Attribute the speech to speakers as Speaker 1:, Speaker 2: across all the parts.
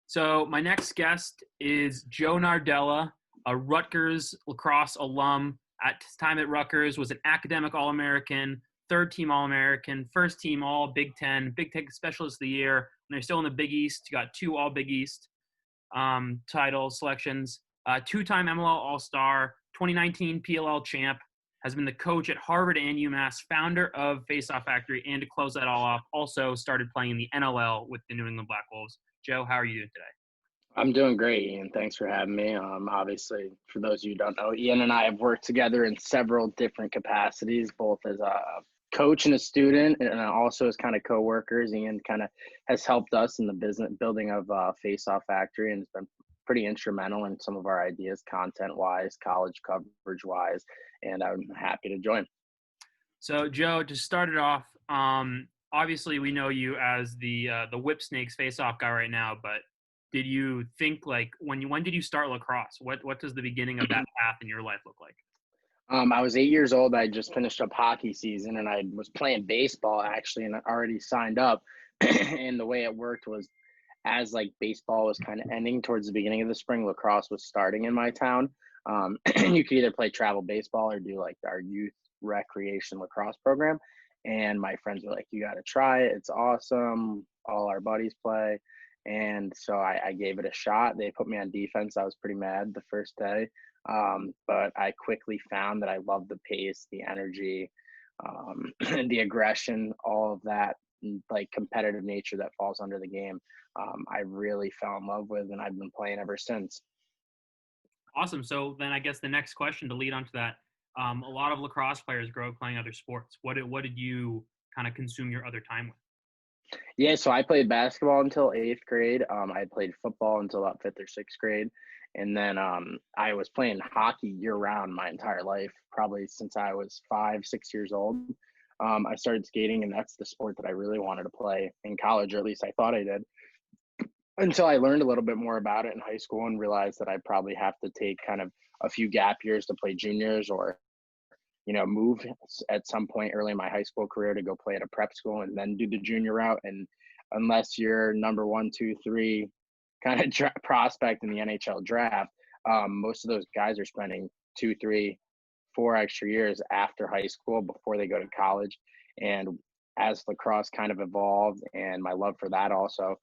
Speaker 1: So my next guest is Joe Nardella, a Rutgers lacrosse alum. At his time at Rutgers, was an academic All-American, third-team All-American, first-team All-Big Ten, Big Ten Specialist of the Year. And they're still in the Big East. You got 2 All-Big East title selections, two-time MLL All-Star, 2019 PLL Champ, has been the coach at Harvard and UMass, founder of Faceoff Factory, and to close that all off, also started playing in the NLL with the New England Black Wolves. Joe, how are you doing today?
Speaker 2: I'm doing great, Ian. Thanks for having me. Obviously, for those of you who don't know, Ian and I have worked together in several different capacities, both as a coach and a student, and also as kind of co-workers. Ian kind of has helped us in the business building of Faceoff Factory, and has been pretty instrumental in some of our ideas, content-wise, college coverage-wise, and I'm happy to join.
Speaker 1: So, Joe, to start it off, obviously we know you as the Whipsnakes Faceoff guy right now, but did you think, like, when did you start lacrosse? What does the beginning of that path in your life look like?
Speaker 2: I was 8 years old. I just finished up hockey season, and I was playing baseball actually, and I already signed up. And the way it worked was, as like baseball was kind of ending towards the beginning of the spring, lacrosse was starting in my town. You could either play travel baseball or do like our youth recreation lacrosse program. And my friends were like, "You got to try it. It's awesome. All our buddies play." And so I gave it a shot. They put me on defense. I was pretty mad the first day. But I quickly found that I loved the pace, the energy, the aggression, all of that, like competitive nature that falls under the game. I really fell in love with, and I've been playing ever since.
Speaker 1: Awesome. So then I guess the next question to lead on to that, a lot of lacrosse players grow up playing other sports. What did you kind of consume your other time with?
Speaker 2: Yeah, so I played basketball until 8th grade. I played football until about 5th or 6th grade. And then I was playing hockey year round my entire life, probably since I was 5, 6 years old. I started skating, and that's the sport that I really wanted to play in college, or at least I thought I did, until I learned a little bit more about it in high school and realized that I probably have to take kind of a few gap years to play juniors, or move at some point early in my high school career to go play at a prep school and then do the junior route. And unless you're number 1, 2, 3 kind of prospect in the NHL draft, most of those guys are spending 2, 3, 4 extra years after high school before they go to college. And as lacrosse kind of evolved and my love for that also,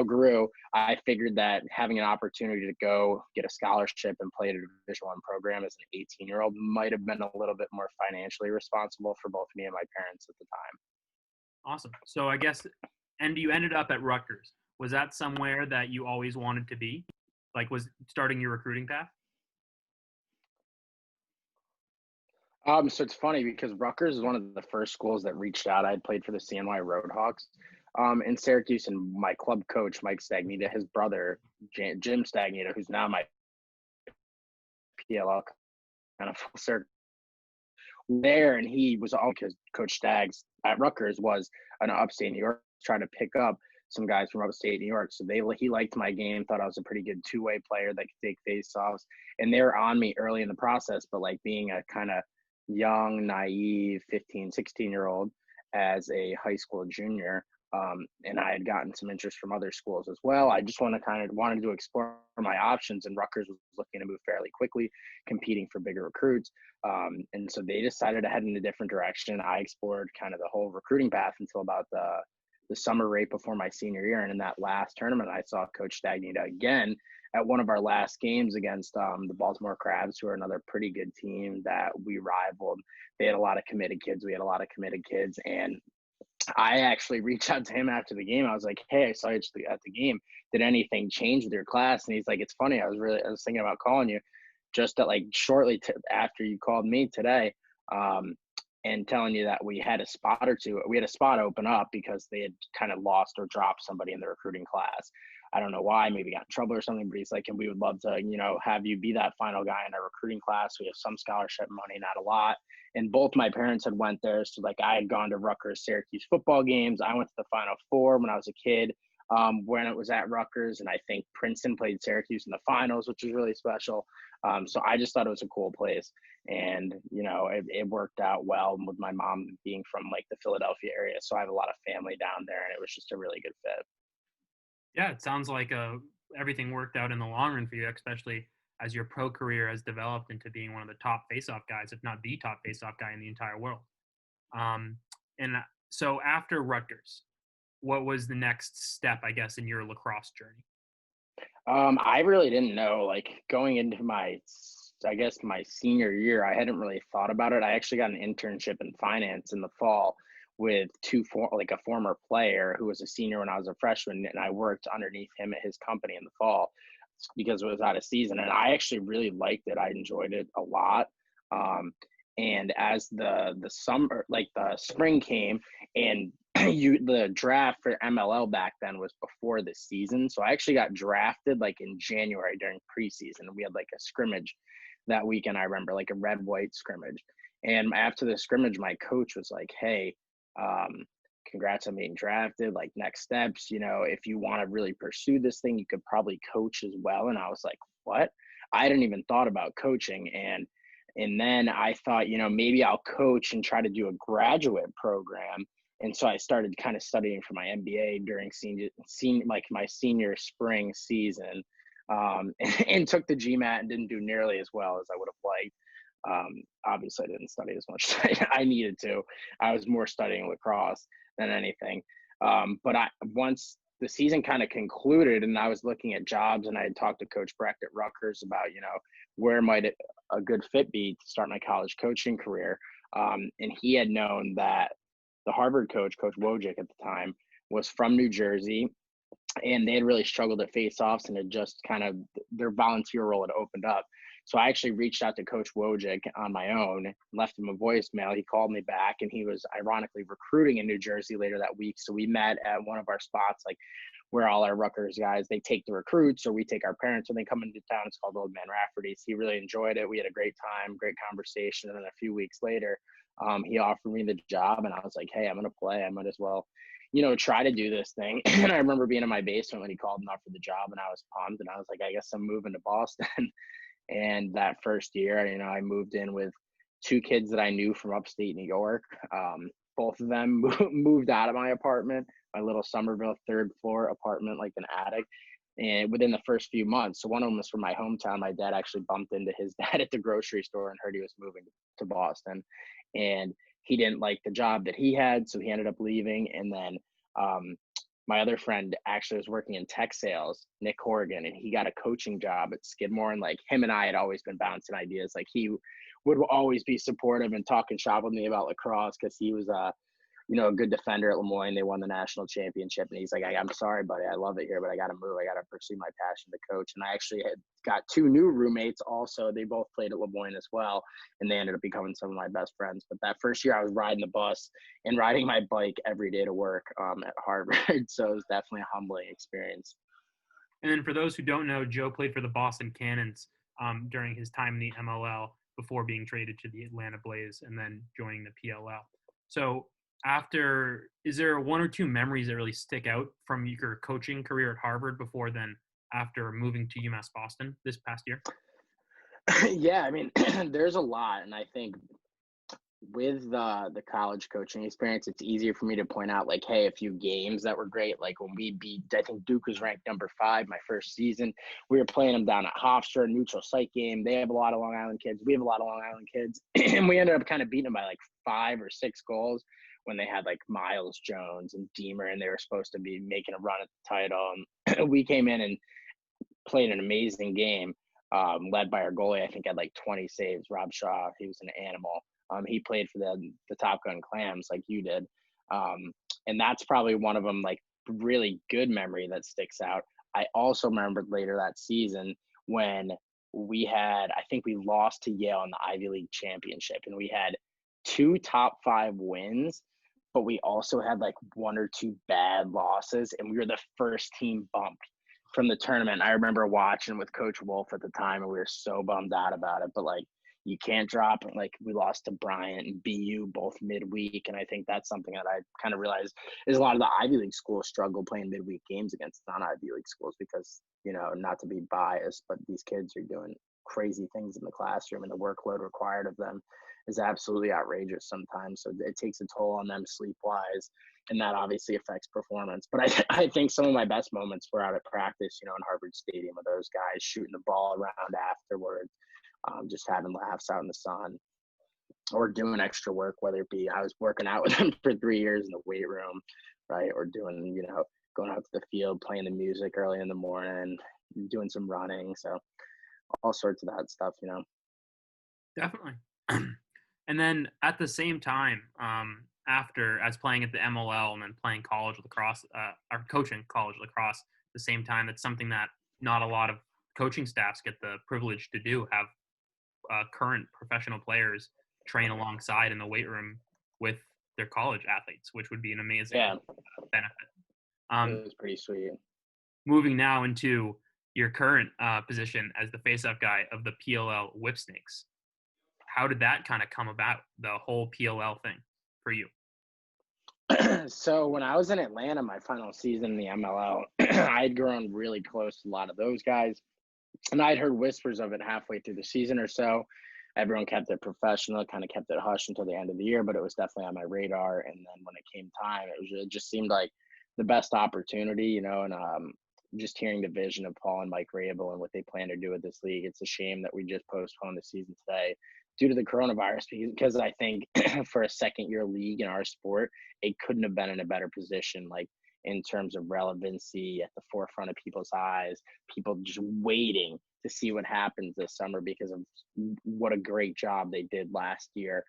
Speaker 2: grew, I figured that having an opportunity to go get a scholarship and play at a Division I program as an 18-year-old might have been a little bit more financially responsible for both me and my parents at the time.
Speaker 1: Awesome. So I guess, and you ended up at Rutgers. Was that somewhere that you always wanted to be? Like, was starting your recruiting path?
Speaker 2: So it's funny because Rutgers is one of the first schools that reached out. I had played for the CNY Roadhawks in Syracuse, and my club coach, Mike Stagnita, his brother, Jim Stagnita, who's now my PLL kind of full circle there, and he was all because Coach Staggs at Rutgers was an upstate New York trying to pick up some guys from upstate New York. So he liked my game, thought I was a pretty good two-way player that could take face-offs, and they were on me early in the process. But like being a kind of young, naive 15, 16-year-old as a high school junior, and I had gotten some interest from other schools as well. I just wanted to explore my options, and Rutgers was looking to move fairly quickly, competing for bigger recruits. And so they decided to head in a different direction. I explored kind of the whole recruiting path until about the summer right before my senior year. And in that last tournament, I saw Coach Stagnita again at one of our last games against the Baltimore Crabs, who are another pretty good team that we rivaled. They had a lot of committed kids. We had a lot of committed kids. And I actually reached out to him after the game. I was like, "Hey, I saw you at the game. Did anything change with your class?" And he's like, "It's funny. I was thinking about calling you just shortly after you called me today, and telling you that we had a spot or two. We had a spot open up because they had kind of lost or dropped somebody in the recruiting class. I don't know why, maybe got in trouble or something, but he's like, and we would love to, have you be that final guy in our recruiting class. We have some scholarship money, not a lot." And both my parents had went there. So like I had gone to Rutgers Syracuse football games. I went to the Final Four when I was a kid. when it was at Rutgers, and I think Princeton played Syracuse in the finals, which was really special. So I just thought it was a cool place, and it worked out well with my mom being from like the Philadelphia area, so I have a lot of family down there, and it was just a really good fit.
Speaker 1: Yeah, it sounds like everything worked out in the long run for you, especially as your pro career has developed into being one of the top face-off guys, if not the top face-off guy in the entire world. Um, and so after Rutgers, what was the next step, I guess, in your lacrosse journey?
Speaker 2: I really didn't know. Like going into I guess my senior year, I hadn't really thought about it. I actually got an internship in finance in the fall with like a former player who was a senior when I was a freshman, and I worked underneath him at his company in the fall because it was out of season, and I actually really liked it. I enjoyed it a lot. Um, and as the summer, like the spring came, and the draft for MLL back then was before the season. So I actually got drafted like in January during preseason. We had like a scrimmage that weekend. I remember like a red white scrimmage. And after the scrimmage, my coach was like, "Hey, congrats on being drafted. Like next steps, if you want to really pursue this thing, you could probably coach as well." And I was like, "What?" I hadn't even thought about coaching. And then I thought, maybe I'll coach and try to do a graduate program. And so I started kind of studying for my MBA during like my senior spring season, and took the GMAT and didn't do nearly as well as I would have liked. Obviously, I didn't study as much as I needed to. I was more studying lacrosse than anything. But once the season kind of concluded and I was looking at jobs, and I had talked to Coach Brecht at Rutgers about, where might a good fit be to start my college coaching career. And he had known that the Harvard coach, Coach Wojcik at the time, was from New Jersey, and they had really struggled at face-offs, and had just kind of their volunteer role had opened up. So I actually reached out to Coach Wojcik on my own, left him a voicemail. He called me back, and he was ironically recruiting in New Jersey later that week. So we met at one of our spots, like where all our Rutgers guys, they take the recruits, or we take our parents when they come into town. It's called Old Man Rafferty's. He really enjoyed it. We had a great time, great conversation. And then a few weeks later, he offered me the job, and I was like, "Hey, I'm going to play. I might as well, try to do this thing." And I remember being in my basement when he called and offered the job, and I was pumped, and I was like, "I guess I'm moving to Boston." And that first year, I moved in with two kids that I knew from upstate New York. Both of them moved out of my apartment, my little Somerville third floor apartment, like an attic. And within the first few months, so one of them was from my hometown. My dad actually bumped into his dad at the grocery store and heard he was moving to Boston. And he didn't like the job that he had, so he ended up leaving. And then my other friend actually was working in tech sales, Nick Horgan, and he got a coaching job at Skidmore. And like him and I had always been bouncing ideas. Like he would always be supportive and talking shop with me about lacrosse, because he was a good defender at Lemoyne. They won the national championship, and he's like, "I'm sorry, buddy, I love it here, but I got to move. I got to pursue my passion to coach." And I actually had got two new roommates also. They both played at Lemoyne as well, and they ended up becoming some of my best friends. But that first year, I was riding the bus and riding my bike every day to work at Harvard. So it was definitely a humbling experience.
Speaker 1: And then for those who don't know, Joe played for the Boston Cannons during his time in the MLL before being traded to the Atlanta Blaze and then joining the PLL. So is there one or two memories that really stick out from your coaching career at Harvard before then after moving to UMass Boston this past year?
Speaker 2: Yeah, I mean, there's a lot. And I think with the college coaching experience, it's easier for me to point out like, hey, a few games that were great. Like when we beat, I think Duke was ranked number 5 my first season. We were playing them down at Hofstra, neutral site game. They have a lot of Long Island kids. We have a lot of Long Island kids. And we ended up kind of beating them by like 5 or 6 goals when they had like Miles Jones and Deemer, and they were supposed to be making a run at the title. And we came in and played an amazing game, led by our goalie. I think had like 20 saves. Rob Shaw, he was an animal. He played for the Top Gun Clams like you did. And that's probably one of them, like really good memory that sticks out. I also remembered later that season when I think we lost to Yale in the Ivy League championship, and we had 2 top 5 wins, but we also had like 1 or 2 bad losses, and we were the first team bumped from the tournament. I remember watching with Coach Wolf at the time, and we were so bummed out about it. But like, you can't drop. Like, we lost to Bryant and BU both midweek, and I think that's something that I kind of realized is a lot of the Ivy League schools struggle playing midweek games against non-Ivy League schools because, not to be biased, but these kids are doing crazy things in the classroom, and the workload required of them is absolutely outrageous sometimes. So it takes a toll on them sleep-wise, and that obviously affects performance. But I think some of my best moments were out at practice, in Harvard Stadium with those guys shooting the ball around afterwards, just having laughs out in the sun, or doing extra work, whether it be I was working out with them for 3 years in the weight room, right, or doing, going out to the field, playing the music early in the morning, doing some running. So all sorts of that stuff,
Speaker 1: Definitely. And then at the same time, as playing at the MLL and then playing college lacrosse, or coaching college lacrosse at the same time, it's something that not a lot of coaching staffs get the privilege to do, have current professional players train alongside in the weight room with their college athletes, which would be an amazing benefit.
Speaker 2: It was pretty sweet.
Speaker 1: Moving now into your current position as the face-off guy of the PLL Whipsnakes. How did that kind of come about, the whole PLL thing for you?
Speaker 2: So when I was in Atlanta, my final season in the MLL, I had grown really close to a lot of those guys. And I'd heard whispers of it halfway through the season or so. Everyone kept it professional, kind of kept it hush until the end of the year, but it was definitely on my radar. And then when it came time, it just seemed like the best opportunity, and just hearing the vision of Paul and Mike Rabel and what they plan to do with this league. It's a shame that we just postponed the season today due to the coronavirus, because I think for a second-year league in our sport, it couldn't have been in a better position, like in terms of relevancy, at the forefront of people's eyes, people just waiting to see what happens this summer because of what a great job they did last year,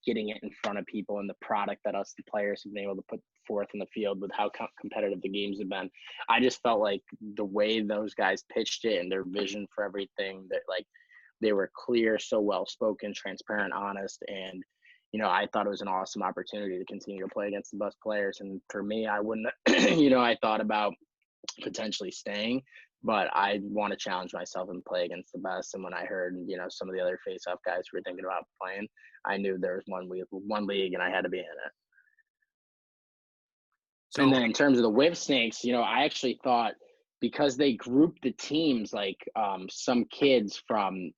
Speaker 2: getting it in front of people, and the product that us, the players, have been able to put forth in the field with how competitive the games have been. I just felt like the way those guys pitched it and their vision for everything, that like they were clear, so well-spoken, transparent, honest, and I thought it was an awesome opportunity to continue to play against the best players. And for me, I wouldn't, I thought about potentially staying, but I want to challenge myself and play against the best. And when I heard, some of the other face-off guys who were thinking about playing, I knew there was one league and I had to be in it. So, and then in terms of the Whipsnakes, I actually thought, because they grouped the teams, like some kids from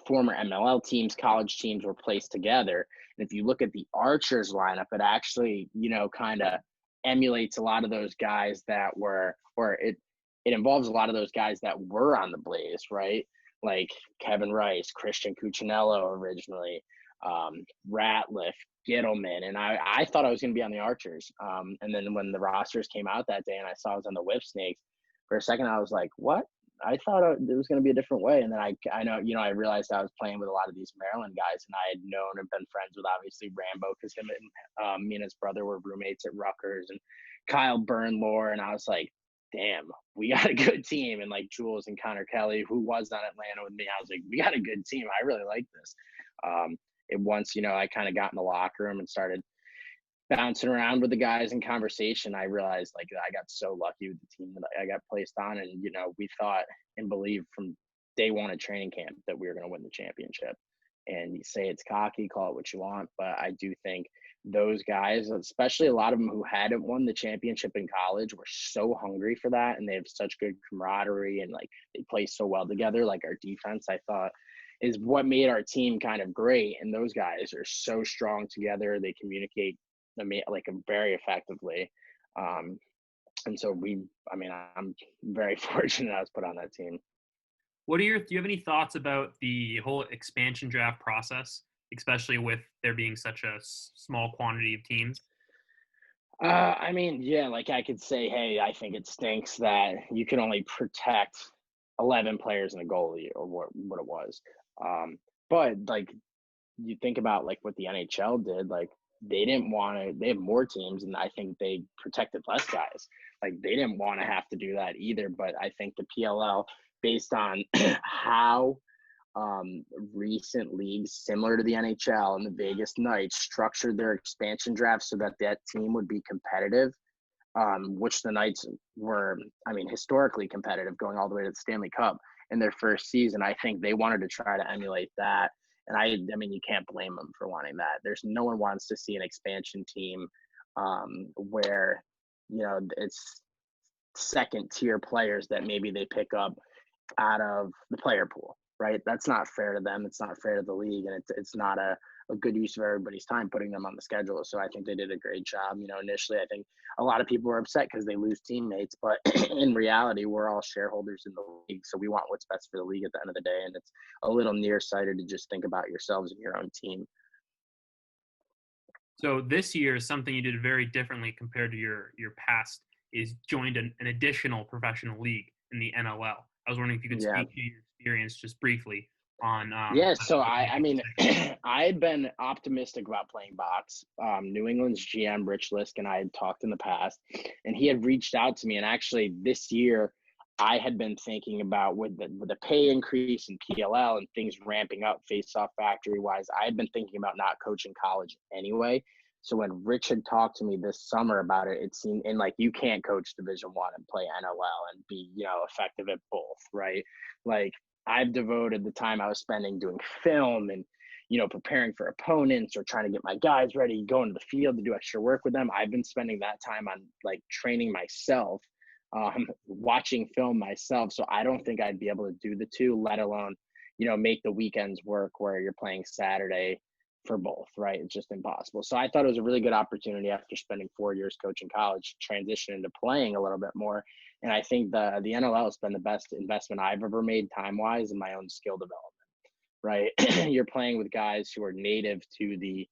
Speaker 2: former MLL teams, college teams were placed together. And if you look at the Archers lineup, it actually, kind of emulates a lot of those guys that were, or it involves a lot of those guys that were on the Blaze, right? Like Kevin Rice, Christian Cuccinello originally, Ratliff, Gittleman. And I thought I was going to be on the Archers. And then when the rosters came out that day and I saw I was on the Whipsnakes, for a second I was like, what? I thought it was going to be a different way. And then I know, I realized I was playing with a lot of these Maryland guys, and I had known and been friends with obviously Rambo, because him and me and his brother were roommates at Rutgers, and Kyle Burnlore. And I was like, damn, we got a good team. And like Jules and Connor Kelly, who was on Atlanta with me, I was like, we got a good team. I really like this. Once, I kind of got in the locker room and started bouncing around with the guys in conversation, I realized like I got so lucky with the team that I got placed on. And, we thought and believed from day one of training camp that we were going to win the championship. And you say it's cocky, call it what you want, but I do think those guys, especially a lot of them who hadn't won the championship in college, were so hungry for that. And they have such good camaraderie, and like they play so well together. Like our defense, I thought, is what made our team kind of great. And those guys are so strong together. They communicate like very effectively. And so I'm very fortunate I was put on that team.
Speaker 1: Do you have any thoughts about the whole expansion draft process, especially with there being such a small quantity of teams?
Speaker 2: Yeah, like I could say, hey, I think it stinks that you can only protect 11 players and a goalie, or what it was. But like, you think about like what the NHL did, like they have more teams, and I think they protected less guys. Like they didn't want to have to do that either. But I think the PLL, based on how recent leagues similar to the NHL and the Vegas Knights structured their expansion draft so that team would be competitive, which the Knights were, historically competitive, going all the way to the Stanley Cup in their first season. I think they wanted to try to emulate that. And I mean, you can't blame them for wanting that. No one wants to see an expansion team where, it's second tier players that maybe they pick up out of the player pool, right? That's not fair to them. It's not fair to the league, and it's not a good use of everybody's time putting them on the schedule. So I think they did a great job. Initially, I think a lot of people were upset because they lose teammates, but in reality, we're all shareholders in the league, so we want what's best for the league at the end of the day. And it's a little nearsighted to just think about yourselves and your own team.
Speaker 1: So this year, something you did very differently compared to your past is joined an additional professional league in the NLL. I was wondering if you could speak to your experience just briefly on.
Speaker 2: So I mean, I'd been optimistic about playing box. New England's GM Rich Lisk and I had talked in the past, and he had reached out to me. And actually, this year, I had been thinking about with the pay increase in PLL and things ramping up Faceoff Factory wise, I had been thinking about not coaching college anyway. So when Rich had talked to me this summer about it, it seemed, and like, you can't coach Division I and play NLL and be, effective at both, right? Like, I've devoted the time I was spending doing film and, preparing for opponents or trying to get my guys ready, going to the field to do extra work with them. I've been spending that time on like training myself, watching film myself. So I don't think I'd be able to do the two, let alone, make the weekends work where you're playing Saturday for both, right? It's just impossible. So I thought it was a really good opportunity after spending 4 years coaching college, transition into playing a little bit more. And I think the NLL has been the best investment I've ever made time-wise in my own skill development, right? You're playing with guys who are native to the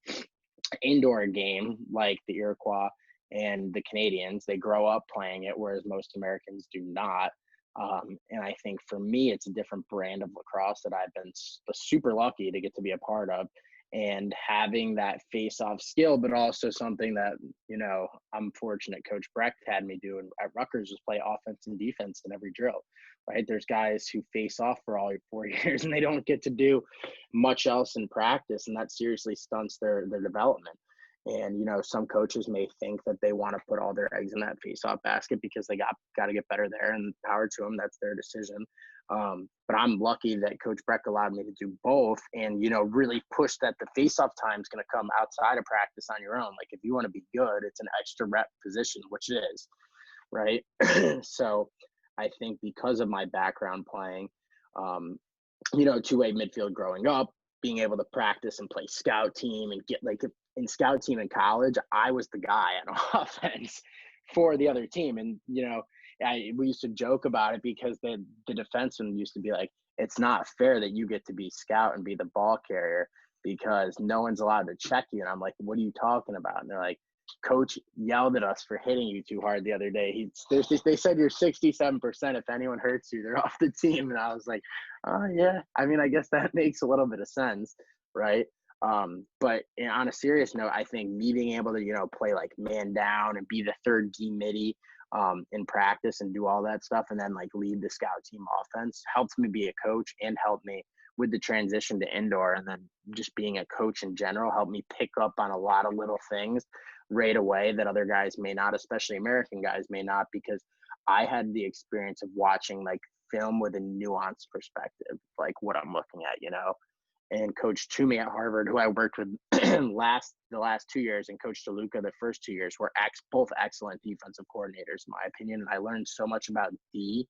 Speaker 2: indoor game, like the Iroquois and the Canadians. They grow up playing it, whereas most Americans do not. And I think for me, it's a different brand of lacrosse that I've been super lucky to get to be a part of. And having that face-off skill, but also something that, I'm fortunate Coach Brecht had me do at Rutgers was play offense and defense in every drill, right? There's guys who face off for all 4 years and they don't get to do much else in practice, and that seriously stunts their development. And, some coaches may think that they want to put all their eggs in that face-off basket because they got to get better there, and power to them. That's their decision. But I'm lucky that Coach Breck allowed me to do both and, really push that the face-off time is going to come outside of practice on your own. Like, if you want to be good, it's an extra rep position, which it is, right? So I think because of my background playing, two-way midfield growing up, being able to practice and play scout team and get like in scout team in college, I was the guy on offense for the other team. And, we used to joke about it because the defenseman used to be like, it's not fair that you get to be scout and be the ball carrier because no one's allowed to check you. And I'm like, what are you talking about? And they're like, Coach yelled at us for hitting you too hard the other day. They said you're 67%. If anyone hurts you, they're off the team. And I was like, oh, yeah. I mean, I guess that makes a little bit of sense, right? But on a serious note, I think me being able to, play like man down and be the third D midi in practice and do all that stuff and then like lead the scout team offense helped me be a coach and helped me with the transition to indoor. And then just being a coach in general helped me pick up on a lot of little things right away that other guys may not, especially American guys may not, because I had the experience of watching like film with a nuanced perspective, like what I'm looking at, and Coach Toomey at Harvard, who I worked with the last 2 years, and Coach DeLuca the first 2 years, were both excellent defensive coordinators, in my opinion. And I learned so much about D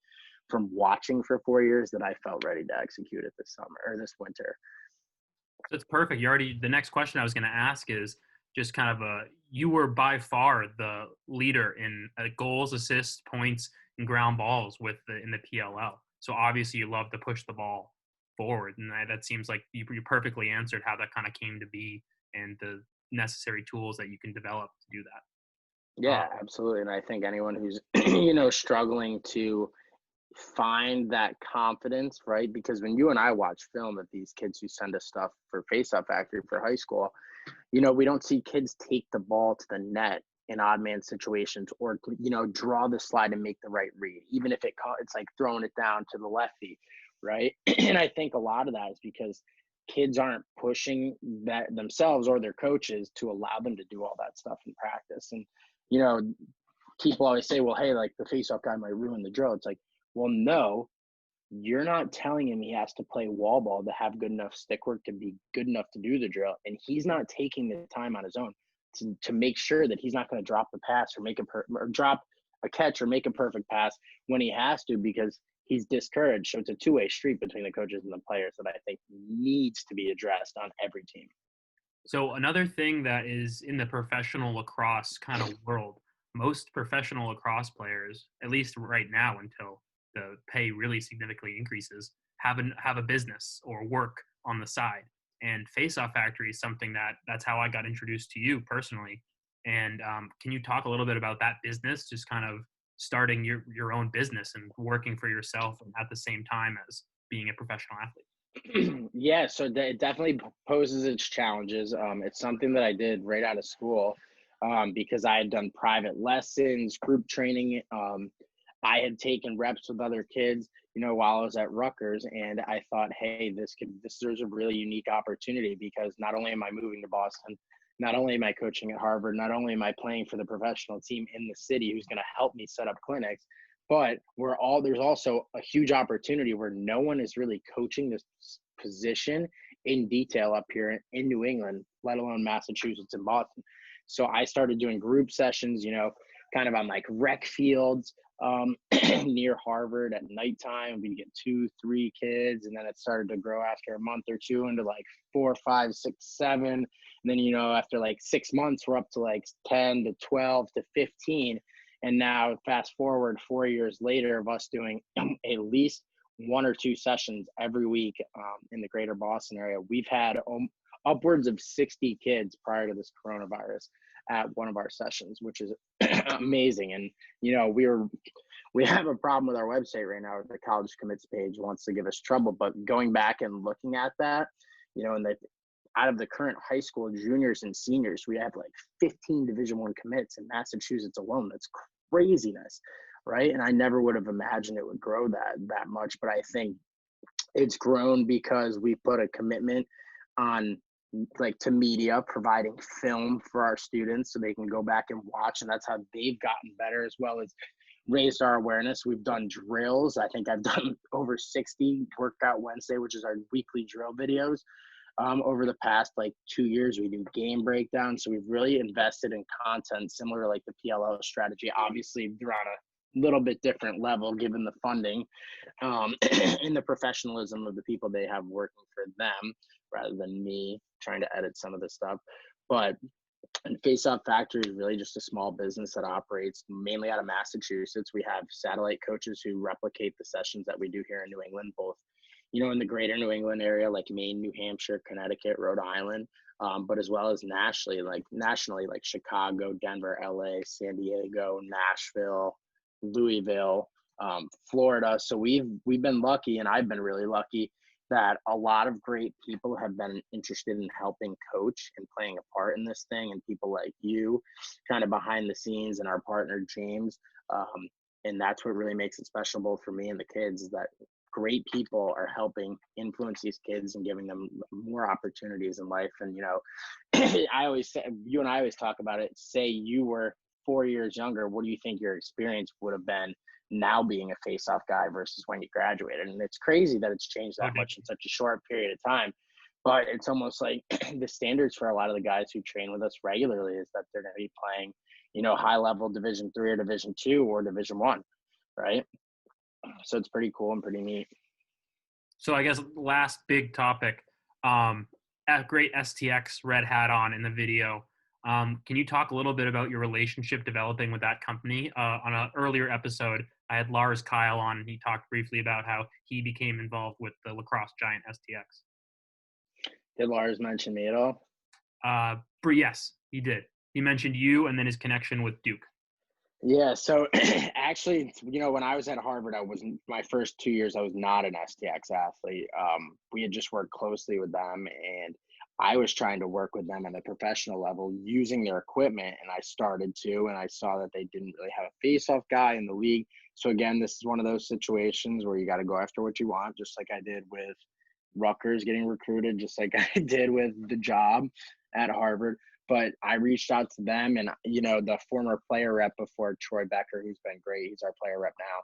Speaker 2: from watching for 4 years that I felt ready to execute it this summer or this winter.
Speaker 1: That's perfect. The next question I was going to ask is just kind of you were by far the leader in goals, assists, points, and ground balls in the PLL. So obviously you love to push the ball forward, and that seems like you perfectly answered how that kind of came to be and the necessary tools that you can develop to do that.
Speaker 2: Yeah, absolutely. And I think anyone who's struggling to find that confidence, right? Because when you and I watch film of these kids who send us stuff for Faceoff Factory for high school, we don't see kids take the ball to the net in odd man situations or draw the slide and make the right read, even if it's like throwing it down to the lefty, right? And I think a lot of that is because kids aren't pushing that themselves or their coaches to allow them to do all that stuff in practice. And people always say, well, hey, like the face-off guy might ruin the drill. It's like, well, no, you're not telling him he has to play wall ball to have good enough stick work to be good enough to do the drill. And he's not taking the time on his own to make sure that he's not going to drop the pass or or drop a catch or make a perfect pass when he has to, because he's discouraged. So it's a two-way street between the coaches and the players that I think needs to be addressed on every team.
Speaker 1: So another thing that is in the professional lacrosse kind of world, most professional lacrosse players, at least right now until the pay really significantly increases, have a business or work on the side. And Faceoff Factory is something that's how I got introduced to you personally. And can you talk a little bit about that business, just kind of starting your own business and working for yourself and at the same time as being a professional athlete?
Speaker 2: Yeah, so it definitely poses its challenges. It's something that I did right out of school, because I had done private lessons, group training. I had taken reps with other kids, while I was at Rutgers, and I thought, hey, there's a really unique opportunity, because not only am I moving to Boston, not only am I coaching at Harvard, not only am I playing for the professional team in the city who's going to help me set up clinics, but there's also a huge opportunity where no one is really coaching this position in detail up here in New England, let alone Massachusetts and Boston. So I started doing group sessions, kind of on like rec fields near Harvard at nighttime. We'd get 2-3 kids, and then it started to grow after a month or two into like 4, 5, 6, 7. And then, after like 6 months, we're up to like 10 to 12 to 15. And now fast forward 4 years later of us doing at least 1 or 2 sessions every week in the greater Boston area. We've had upwards of 60 kids prior to this coronavirus at one of our sessions, which is amazing. And, we have a problem with our website right now. The college commits page wants to give us trouble, but going back and looking at that, and out of the current high school juniors and seniors, we have like 15 Division I commits in Massachusetts alone. That's craziness, right? And I never would have imagined it would grow that much, but I think it's grown because we put a commitment on, like, to media, providing film for our students so they can go back and watch, and that's how they've gotten better, as well as raised our awareness. We've done drills. I think I've done over 60 Workout Wednesday, which is our weekly drill videos. Over the past like 2 years, we do game breakdowns. So we've really invested in content similar to like the PLL strategy. Obviously, they're on a little bit different level given the funding and the professionalism of the people they have working for them, rather than me trying to edit some of this stuff. But Faceoff Factory is really just a small business that operates mainly out of Massachusetts. We have satellite coaches who replicate the sessions that we do here in New England, both in the greater New England area, like Maine, New Hampshire, Connecticut, Rhode Island, but as well as nationally, like Chicago, Denver, LA, San Diego, Nashville, Louisville, Florida. So we've been lucky, and I've been really lucky that a lot of great people have been interested in helping coach and playing a part in this thing, and people like you kind of behind the scenes, and our partner James. And that's what really makes it special both for me and the kids, is that great people are helping influence these kids and giving them more opportunities in life. And, I always say, you and I always talk about it, say you were 4 years younger, what do you think your experience would have been now being a face-off guy versus when you graduated? And it's crazy that it's changed that much in such a short period of time. But it's almost like the standards for a lot of the guys who train with us regularly is that they're going to be playing, high level Division III or Division II or Division I, right? So it's pretty cool and pretty neat.
Speaker 1: So I guess last big topic, a great STX red hat on in the video. Can you talk a little bit about your relationship developing with that company? On an earlier episode, I had Lars Kyle on, and he talked briefly about how he became involved with the lacrosse giant STX.
Speaker 2: Did Lars mention me at all?
Speaker 1: Yes, he did. He mentioned you and then his connection with Duke.
Speaker 2: Yeah, so actually, when I was at Harvard, my first 2 years, I was not an STX athlete. We had just worked closely with them, and I was trying to work with them at a professional level using their equipment, and I started to, and I saw that they didn't really have a face-off guy in the league. So again, this is one of those situations where you got to go after what you want, just like I did with Rutgers getting recruited, just like I did with the job at Harvard. but I reached out to them, and the former player rep before, Troy Becker, who's been great, he's our player rep now.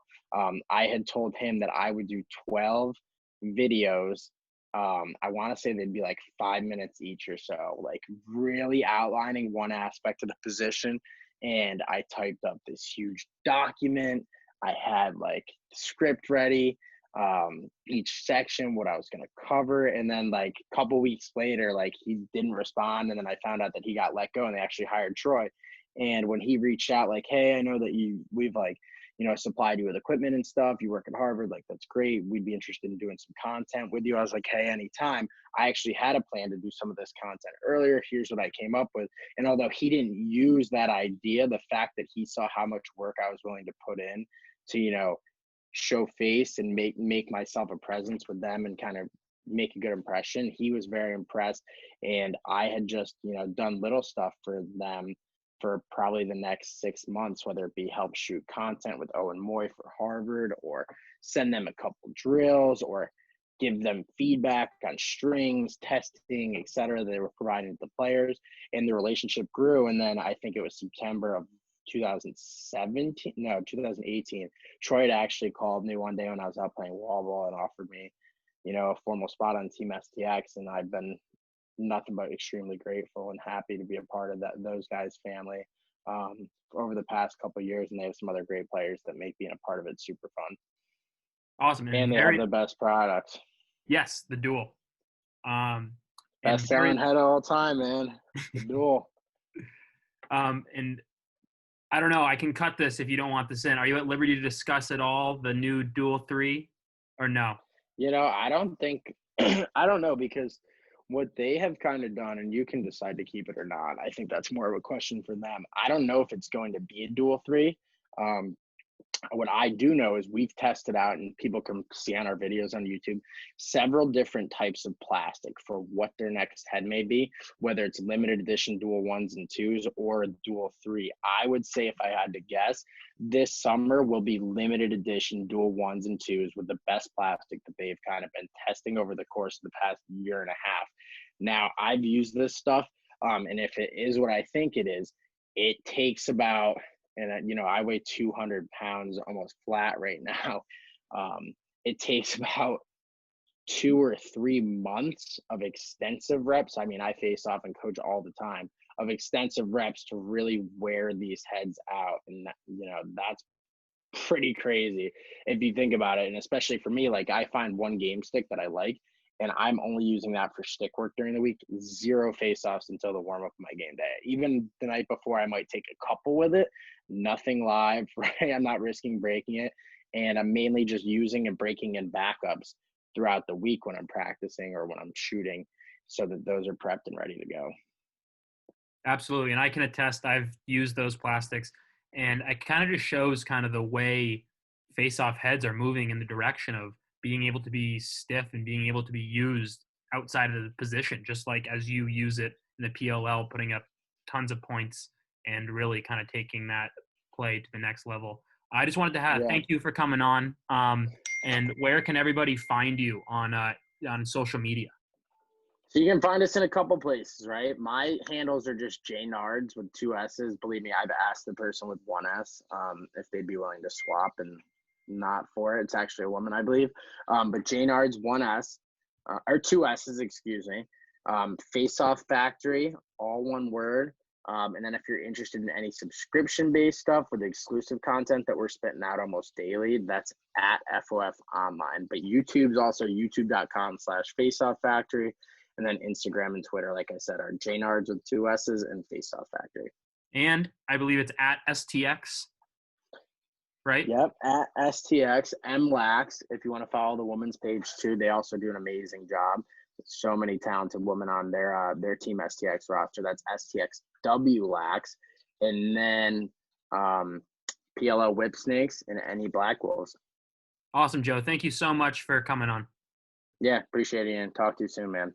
Speaker 2: I had told him that I would do 12 videos. I want to say they'd be like 5 minutes each or so, like really outlining one aspect of the position. And I typed up this huge document. I had like the script ready, each section, what I was going to cover. And then like a couple weeks later, like he didn't respond. And then I found out that he got let go and they actually hired Troy. And when he reached out, like, hey, I know that we've like, supplied you with equipment and stuff. You work at Harvard. Like, that's great. We'd be interested in doing some content with you. I was like, hey, anytime. I actually had a plan to do some of this content earlier. Here's what I came up with. And although he didn't use that idea, the fact that he saw how much work I was willing to put in to, show face and make myself a presence with them and kind of make a good impression, he was very impressed. And I had just, done little stuff for them for probably the next 6 months, whether it be help shoot content with Owen Moy for Harvard, or send them a couple drills, or give them feedback on strings, testing, etc. They were providing to the players, and the relationship grew. And then I think it was September of 2018, Troy had actually called me one day when I was out playing wall ball and offered me, a formal spot on Team STX, and I've been nothing but extremely grateful and happy to be a part of those guys' family over the past couple of years. And they have some other great players that make being a part of it super fun.
Speaker 1: Awesome.
Speaker 2: And they have the best products.
Speaker 1: Yes, the Duel.
Speaker 2: Best selling head of all time, man. The Duel.
Speaker 1: And I don't know, I can cut this if you don't want this in. Are you at liberty to discuss at all the new Duel 3 or no?
Speaker 2: I don't think I don't know, because what they have kind of done, and you can decide to keep it or not, I think that's more of a question for them. I don't know if it's going to be a Duel 3. What I do know is we've tested out, and people can see on our videos on YouTube, several different types of plastic for what their next head may be, whether it's limited edition Duel 1s and 2s or Duel 3. I would say, if I had to guess, this summer will be limited edition Duel 1s and 2s with the best plastic that they've kind of been testing over the course of the past year and a half. Now, I've used this stuff, and if it is what I think it is, it takes about, and I weigh 200 pounds almost flat right now. It takes about 2 or 3 months of extensive reps. I mean, I face off and coach all the time, of extensive reps to really wear these heads out. And that's pretty crazy if you think about it. And especially for me, like, I find one game stick that I like, and I'm only using that for stick work during the week. 0 face-offs until the warm-up of my game day. Even the night before, I might take a couple with it. Nothing live, right? I'm not risking breaking it. And I'm mainly just using and breaking in backups throughout the week when I'm practicing or when I'm shooting, so that those are prepped and ready to go.
Speaker 1: Absolutely. And I can attest, I've used those plastics, and it kind of just shows kind of the way face-off heads are moving in the direction of being able to be stiff and being able to be used outside of the position, just like as you use it in the PLL, putting up tons of points and really kind of taking that play to the next level. I just wanted to thank you for coming on. And where can everybody find you on social media?
Speaker 2: So you can find us in a couple places, right? My handles are just JNards with 2 S's. Believe me, I've asked the person with 1 S if they'd be willing to swap, and not for it. It's actually a woman, I believe. But JNards 1 S, or 2 S's, excuse me. Faceoff Factory, all one word. And then if you're interested in any subscription-based stuff with exclusive content that we're spitting out almost daily, that's at FOF Online. But YouTube's also youtube.com/Faceoff Factory. And then Instagram and Twitter, like I said, are JNards with 2 S's and Faceoff Factory.
Speaker 1: And I believe it's at STX, right?
Speaker 2: Yep, at STX, MLAX. If you want to follow the women's page too, they also do an amazing job. So many talented women on their Team STX roster. That's STXW Lax. And then PLL Whipsnakes and any Black Wolves.
Speaker 1: Awesome, Joe. Thank you so much for coming on.
Speaker 2: Yeah, appreciate it, Ian. Talk to you soon, man.